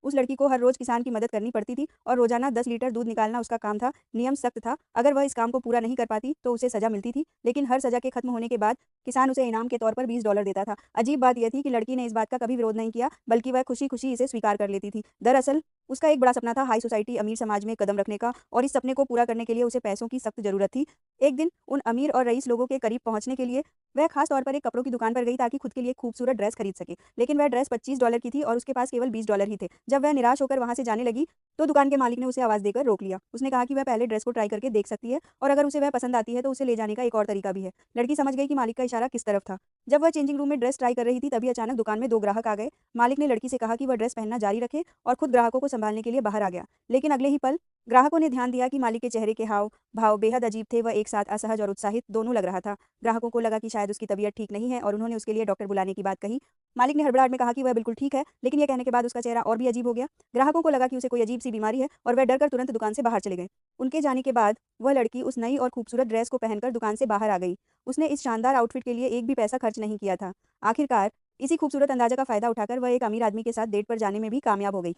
उस लड़की को हर रोज किसान की मदद करनी पड़ती थी और रोजाना 10 लीटर दूध निकालना उसका काम था। नियम सख्त था, अगर वह इस काम को पूरा नहीं कर पाती तो उसे सजा मिलती थी, लेकिन हर सजा के खत्म होने के बाद किसान उसे इनाम के तौर पर $20 देता था। अजीब बात यह थी कि लड़की ने इस बात का कभी विरोध नहीं किया, बल्कि वह खुशी-खुशी इसे स्वीकार कर लेती थी। दरअसल उसका एक बड़ा सपना था हाई सोसाइटी अमीर समाज में कदम रखने का, और इस सपने को पूरा करने के लिए उसे पैसों की सख्त जरूरत थी। एक दिन उन अमीर और रईस लोगों के करीब पहुंचने के लिए वह खास तौर पर एक कपड़ों की दुकान पर गई ताकि खुद के लिए खूबसूरत ड्रेस खरीद सके, लेकिन वह ड्रेस $25 की थी और उसके पास केवल $20 ही थे। जब वह निराश होकर वहां से जाने लगी तो दुकान के मालिक ने उसे आवाज देकर रोक लिया। उसने कहा कि वह पहले ड्रेस को ट्राई करके देख सकती है और अगर उसे वह पसंद आती है तो उसे ले जाने का एक और तरीका भी है। लड़की समझ गई कि मालिक का इशारा किस तरफ था। जब वह चेंजिंग रूम में ड्रेस ट्राई कर रही थी तभी अचानक दुकान में 2 ग्राहक आ गए। मालिक ने लड़की से कहा कि वह ड्रेस पहनना जारी रखे और खुद ग्राहकों को संभालने के लिए बाहर आ गया। लेकिन अगले ही पल ग्राहकों ने ध्यान दिया कि मालिक के चेहरे के हाव भाव बेहद अजीब थे। वह एक साथ असहज और उत्साहित दोनों लग रहा था। ग्राहकों को लगा कि शायद उसकी तबीयत ठीक नहीं है और उन्होंने उसके लिए डॉक्टर बुलाने की बात कही। मालिक ने हड़बड़ाहट में कहा कि वह बिल्कुल ठीक है, लेकिन यह कहने के बाद उसका चेहरा और भी अजीब हो गया। ग्राहकों को लगा कि उसे कोई अजीब सी बीमारी है और वह डरकर तुरंत दुकान से बाहर चले गए। उनके जाने के बाद वह लड़की उस नई और खूबसूरत ड्रेस को पहनकर दुकान से बाहर आ गई। उसने इस शानदार आउटफिट के लिए एक भी पैसा खर्च नहीं किया था। आखिरकार इसी खूबसूरत अंदाजा का फायदा उठाकर वह एक अमीर आदमी के साथ डेट पर जाने में भी कामयाब हो गई।